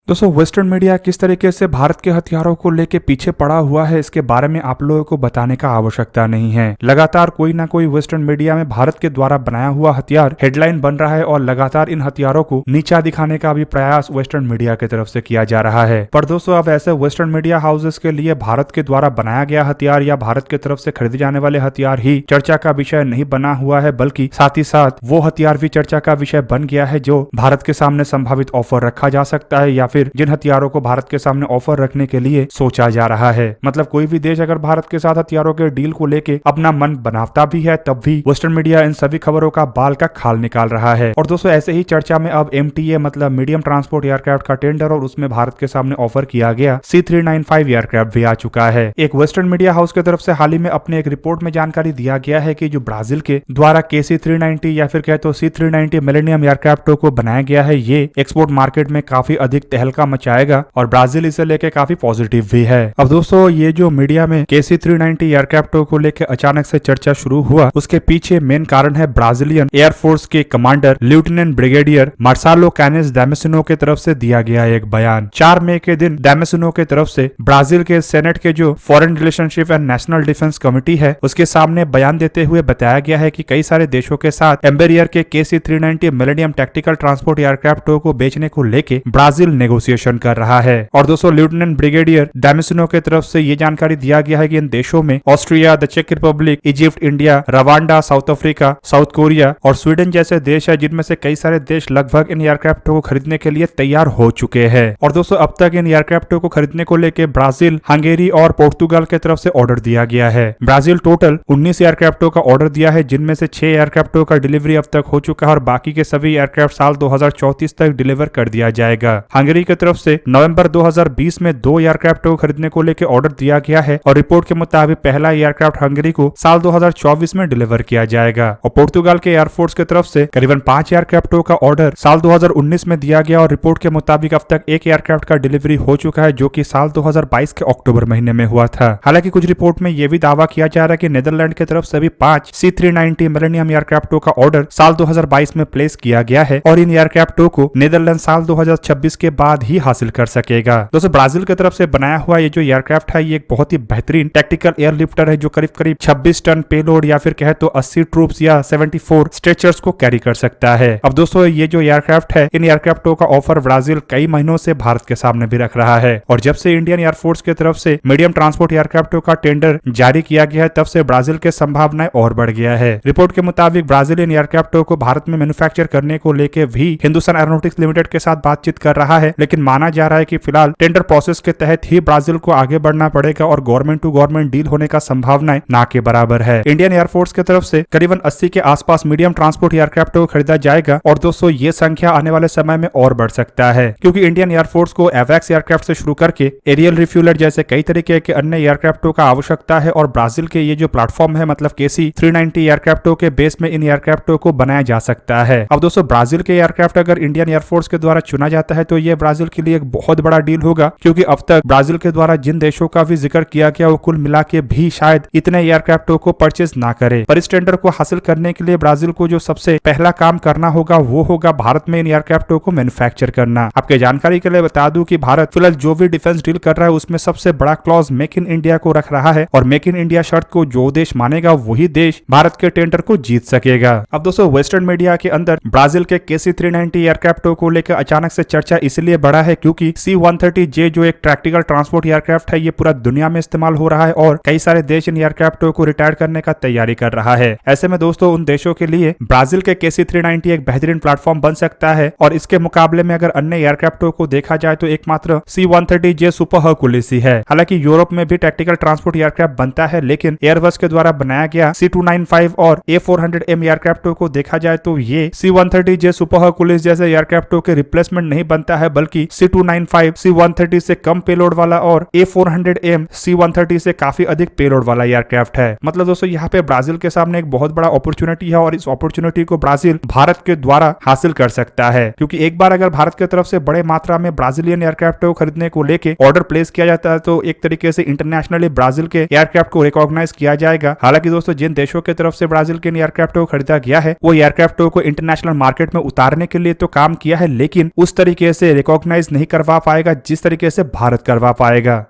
दोस्तों western media किस तरीके से भारत के हथियारों को लेके पीछे पड़ा हुआ है, इसके बारे में आप लोगों को बताने का आवश्यकता नहीं है। लगातार कोई ना कोई वेस्टर्न मीडिया में भारत के द्वारा बनाया हुआ हथियार हेडलाइन बन रहा है और लगातार इन हथियारों को नीचा दिखाने का भी प्रयास वेस्टर्न मीडिया की तरफ से किया जा रहा है। पर दोस्तों अब ऐसे वेस्टर्न मीडिया हाउसेस के लिए भारत के द्वारा बनाया गया हथियार या भारत की तरफ से खरीदे जाने वाले हथियार ही चर्चा का विषय नहीं बना हुआ है, बल्कि साथ ही साथ वो हथियार भी चर्चा का विषय बन गया है जो भारत के सामने संभावित ऑफर रखा जा सकता है या फिर जिन हथियारों को भारत के सामने ऑफर रखने के लिए सोचा जा रहा है। मतलब कोई भी देश अगर भारत के साथ हथियारों के डील को लेके अपना मन बनाता भी है, तब भी वेस्टर्न मीडिया इन सभी खबरों का बाल का खाल निकाल रहा है। और दोस्तों ऐसे ही चर्चा में अब MTA मतलब मीडियम ट्रांसपोर्ट एयरक्राफ्ट का टेंडर और उसमें भारत के सामने ऑफर किया गया C395 एयरक्राफ्ट भी आ चुका है। एक वेस्टर्न मीडिया हाउस की तरफ से हाल ही में अपने एक रिपोर्ट में जानकारी दिया गया है कि जो ब्राजील के द्वारा KC-390 या फिर कहे तो C390 मिलेनियम एयरक्राफ्टों को बनाया गया है, ये एक्सपोर्ट मार्केट में काफी अधिक तहलका मचाएगा और ब्राजील इसे लेके काफी पॉजिटिव भी है। अब दोस्तों ये जो मीडिया में KC-390 एयरक्राफ्टों को लेकर अचानक से चर्चा शुरू हुआ, उसके पीछे मेन कारण है ब्राजीलियन एयरफोर्स के कमांडर लेफ्टिनेंट ब्रिगेडियर मार्सेलो कैनेस दामेसिनो की तरफ से दिया गया एक बयान। 4 मई के दिन दामेसिनो की तरफ से ब्राजील के सेनेट के जो foreign relationship and national defence committee है उसके सामने बयान देते हुए बताया गया है कि कई सारे देशों के साथ एम्बेरियर के KC-390 मिलेनियम टैक्टिकल ट्रांसपोर्ट एयरक्राफ्टों को बेचने को लेके ब्राजील नेगोशिएशन कर रहा है। और दोस्तों लेफ्टिनेंट ब्रिगेडियर दामेसिनो की तरफ से ये जानकारी दिया गया है कि इन देशों में ऑस्ट्रिया, द चेक Republic, Egypt, India, Rwanda, South Africa, South Korea और स्वीडन जैसे देश है, जिनमें से कई सारे देश लगभग इन एयरक्राफ्टों को खरीदने के लिए तैयार हो चुके हैं। और दोस्तों अब तक इन एयरक्राफ्टों को खरीदने को लेकर ब्राजील, हंगेरी और पोर्तुगाल की तरफ से ऑर्डर दिया गया है। ब्राजील टोटल 19 एयरक्राफ्टों का ऑर्डर दिया है, जिनमें से 6 एयरक्राफ्टों का डिलीवरी अब तक हो चुका है और बाकी के सभी एयरक्राफ्ट साल 2034 तक डिलीवर कर दिया जाएगा। हंगेरी की तरफ से नवंबर 2020 में 2 एयरक्राफ्ट को खरीदने को लेकर ऑर्डर दिया गया है और रिपोर्ट के मुताबिक पहला एयरक्राफ्ट हंगेरी को साल 2024 में डिलीवर किया जाएगा। और पोर्तुगाल के एयरफोर्स की तरफ से करीबन 5 एयरक्राफ्टों का ऑर्डर साल 2019 में दिया गया और रिपोर्ट के मुताबिक अब तक 1 एयरक्राफ्ट का डिलीवरी हो चुका है, जो कि साल 2022 के अक्टूबर महीने में हुआ था। हालांकि कुछ रिपोर्ट में यह भी दावा किया जा रहा है कि नीदरलैंड की तरफ से भी 5 C390 मिलेनियम एयरक्राफ्टों का ऑर्डर साल 2022 में प्लेस किया गया है और इन एयरक्राफ्टों को नीदरलैंड साल 2026 के बाद ही हासिल कर सकेगा। दोस्तों ब्राजील की तरफ से बनाया हुआ ये जो एयरक्राफ्ट है, ये एक बहुत ही बेहतरीन टैक्टिकल एयरलिफ्टर है जो करीब 26 टन पेलोड या फिर कहे तो 80 ट्रूप्स या 74 स्ट्रेचर्स को कैरी कर सकता है। अब दोस्तों ये जो एयरक्राफ्ट है, इन एयरक्राफ्टों का ऑफर ब्राजील कई महीनों से भारत के सामने भी रख रहा है और जब से इंडियन एयरफोर्स की तरफ से मीडियम ट्रांसपोर्ट एयरक्राफ्टों का टेंडर जारी किया गया है, तब से ब्राजील के संभावनाएं और बढ़ गया है। रिपोर्ट के मुताबिक ब्राजीलियन एयरक्राफ्टों को भारत में मैन्युफैक्चर करने को लेकर भी हिंदुस्तान एरोनॉटिक्स लिमिटेड के साथ बातचीत कर रहा है, लेकिन माना जा रहा है कि फिलहाल टेंडर प्रोसेस के तहत ही ब्राजील को आगे बढ़ना पड़ेगा और गवर्नमेंट टू गवर्नमेंट डील होने का संभावनाएं ना के बराबर है। इंडियन एयरफोर्स की तरफ से करीबन 80 के आसपास मीडियम ट्रांसपोर्ट एयरक्राफ्ट को खरीदा जाएगा और दोस्तों ये संख्या आने वाले समय में और बढ़ सकता है, क्योंकि इंडियन एयरफोर्स को एवैक्स एयरक्राफ्ट से शुरू करके एरियल रिफ्यूलर जैसे कई तरीके के अन्य एयरक्राफ्टों का आवश्यकता है और ब्राजील के ये जो प्लेटफॉर्म है मतलब KC-390 एयरक्राफ्टों के बेस में इन एयरक्राफ्टों को बनाया जा सकता है। अब दोस्तों ब्राजील के एयरक्राफ्ट अगर इंडियन एयरफोर्स के द्वारा चुना जाता है तो ये ब्राजील के लिए एक बहुत बड़ा डील होगा, क्योंकि अब तक ब्राजील के द्वारा जिन देशों का भी जिक्र किया गया वो कुल मिला के भी शायद इतने एयरक्राफ्टों को परचेज ना करे। पर इस टेंडर को हासिल करने के लिए ब्राजील को जो सबसे पहला काम करना होगा वो होगा भारत में इन एयरक्राफ्टों को मैन्युफैक्चर करना। आपके जानकारी के लिए बता दूं कि भारत फिलहाल जो भी डिफेंस डील कर रहा है उसमें सबसे बड़ा क्लॉज मेक इन इंडिया को रख रहा है और मेक इन इंडिया शर्त को जो देश मानेगा वही देश भारत के टेंडर को जीत सकेगा। अब दोस्तों वेस्टर्न मीडिया के अंदर ब्राजील के KC-390 एयरक्राफ्टों को लेकर अचानक से चर्चा इसलिए बढ़ा है क्योंकि C-130J जो एक टैक्टिकल ट्रांसपोर्ट एयरक्राफ्ट है, ये पूरा दुनिया में इस्तेमाल हो रहा है और कई सारे देश इन एयरक्राफ्टों को रिटायर करने का तैयारी कर रहा है। ऐसे में दोस्तों उन देशों के लिए ब्राजील के KC-390 एक बेहतरीन प्लेटफॉर्म बन सकता है और इसके मुकाबले में अगर अन्य एयरक्राफ्टों को देखा जाए तो एकमात्र C-130J सुपर हरकुलिस ही है। हालांकि यूरोप में भी टैक्टिकल ट्रांसपोर्ट एयरक्राफ्ट बनता है, लेकिन एयरबस के द्वारा बनाया गया C-295 और A400M एयरक्राफ्टों को देखा जाए तो ये C-130J सुपर हरकुलिस जैसे एयरक्राफ्टों के रिप्लेसमेंट नहीं बनता है, बल्कि C-295 C-130 से कम पेलोड वाला और A400M C-130 से काफी अधिक पेलोड वाला एयरक्राफ्ट है। मतलब दोस्तों यहाँ पे ब्राजील के सामने एक बहुत बड़ा अपॉर्चुनिटी है और इस अपॉर्चुनिटी को ब्राजील भारत के द्वारा हासिल कर सकता है, क्योंकि एक बार अगर भारत की तरफ से बड़े मात्रा में ब्राजीलियन एयरक्राफ्ट को खरीदने को लेके ऑर्डर प्लेस किया जाता है तो एक तरीके से इंटरनेशनली ब्राजील के एयरक्राफ्ट को रिकॉग्नाइज किया जाएगा। हालांकि दोस्तों जिन देशों की तरफ से ब्राजील के एयरक्राफ्ट को खरीदा गया है वो एयरक्राफ्टों को इंटरनेशनल मार्केट में उतारने के लिए तो काम किया है, लेकिन उस तरीके से रिकॉग्नाइज नहीं करवा पाएगा जिस तरीके से भारत करवा पाएगा।